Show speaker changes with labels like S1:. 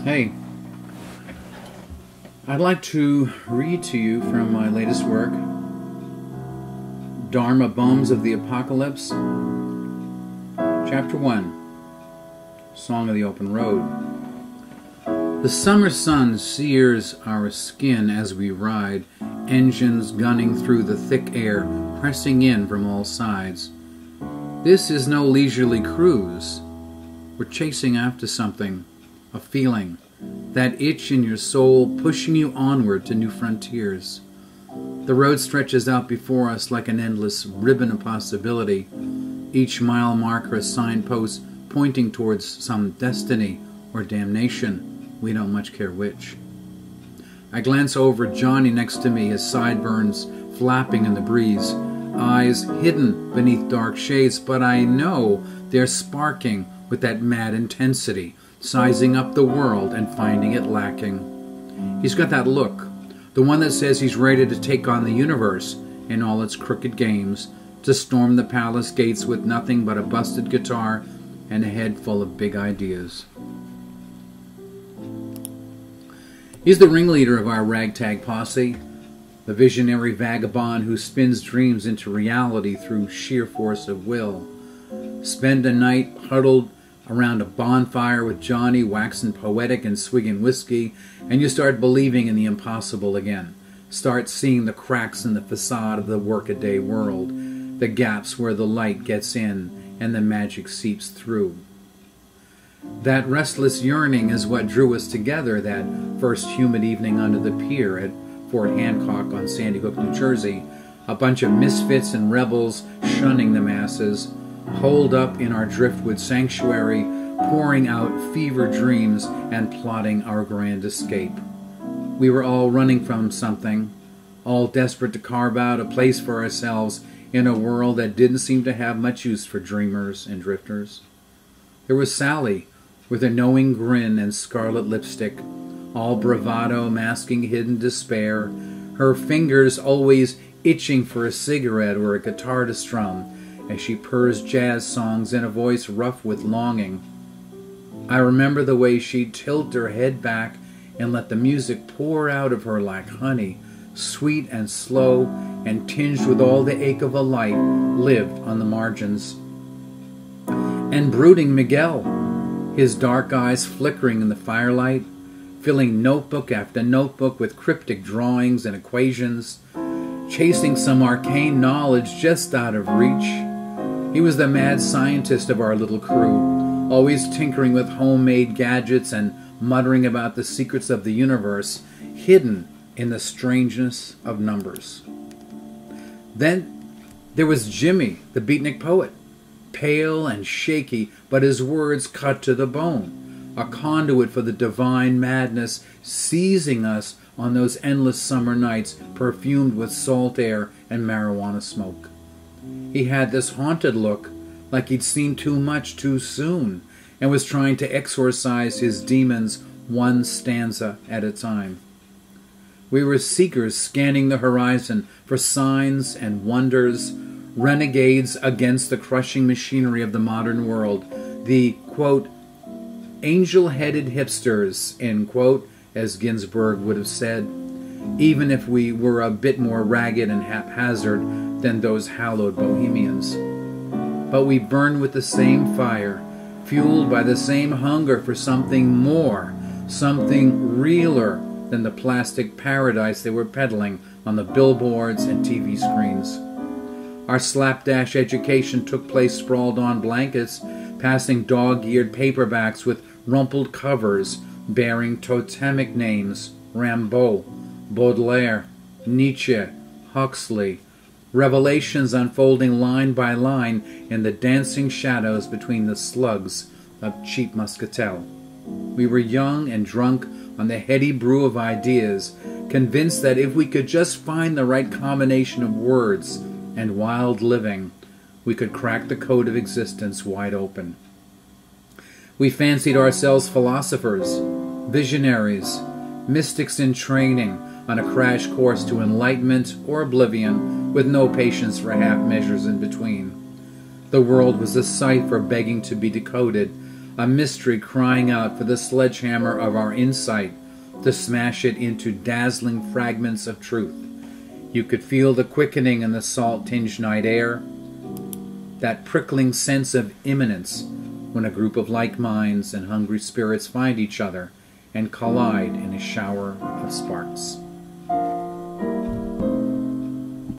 S1: Hey, I'd like to read to you from my latest work, Dharma Bums of the Apocalypse, Chapter 1, Song of the Open Road. The summer sun sears our skin as we ride, engines gunning through the thick air, pressing in from all sides. This is no leisurely cruise. We're chasing after something, a feeling, that itch in your soul pushing you onward to new frontiers. The road stretches out before us like an endless ribbon of possibility, each mile marker a signpost pointing towards some destiny or damnation, we don't much care which. I glance over at Johnny next to me, his sideburns flapping in the breeze, eyes hidden beneath dark shades, but I know they're sparking with that mad intensity, sizing up the world and finding it lacking. He's got that look, the one that says he's ready to take on the universe in all its crooked games, to storm the palace gates with nothing but a busted guitar and a head full of big ideas. He's the ringleader of our ragtag posse, the visionary vagabond who spins dreams into reality through sheer force of will. Spend a night huddled around a bonfire with Johnny, waxing poetic and swigging whiskey, and you start believing in the impossible again. Start seeing the cracks in the facade of the workaday world, the gaps where the light gets in and the magic seeps through. That restless yearning is what drew us together that first humid evening under the pier at Fort Hancock on Sandy Hook, New Jersey, a bunch of misfits and rebels shunning the masses, holed up in our driftwood sanctuary, pouring out fever dreams and plotting our grand escape. We were all running from something, all desperate to carve out a place for ourselves in a world that didn't seem to have much use for dreamers and drifters. There was Sally, with a knowing grin and scarlet lipstick, all bravado masking hidden despair, her fingers always itching for a cigarette or a guitar to strum, as she purrs jazz songs in a voice rough with longing. I remember the way she'd tilt her head back and let the music pour out of her like honey, sweet and slow and tinged with all the ache of a life lived on the margins. And brooding Miguel, his dark eyes flickering in the firelight, filling notebook after notebook with cryptic drawings and equations, chasing some arcane knowledge just out of reach. He was the mad scientist of our little crew, always tinkering with homemade gadgets and muttering about the secrets of the universe, hidden in the strangeness of numbers. Then there was Jimmy, the beatnik poet, pale and shaky, but his words cut to the bone, a conduit for the divine madness seizing us on those endless summer nights perfumed with salt air and marijuana smoke. He had this haunted look, like he'd seen too much too soon, and was trying to exorcise his demons one stanza at a time. We were seekers scanning the horizon for signs and wonders, renegades against the crushing machinery of the modern world, the, quote, angel-headed hipsters, end quote, as Ginsberg would have said, even if we were a bit more ragged and haphazard than those hallowed bohemians. But we burned with the same fire, fueled by the same hunger for something more, something realer than the plastic paradise they were peddling on the billboards and TV screens. Our slapdash education took place sprawled on blankets, passing dog-eared paperbacks with rumpled covers bearing totemic names: Rimbaud, Baudelaire, Nietzsche, Huxley, revelations unfolding line by line in the dancing shadows between the slugs of cheap muscatel. We were young and drunk on the heady brew of ideas, convinced that if we could just find the right combination of words and wild living, we could crack the code of existence wide open. We fancied ourselves philosophers, visionaries, mystics in training on a crash course to enlightenment or oblivion, with no patience for half measures in between. The world was a site for begging to be decoded, a mystery crying out for the sledgehammer of our insight to smash it into dazzling fragments of truth. You could feel the quickening in the salt-tinged night air, that prickling sense of imminence when a group of like minds and hungry spirits find each other and collide in a shower of sparks.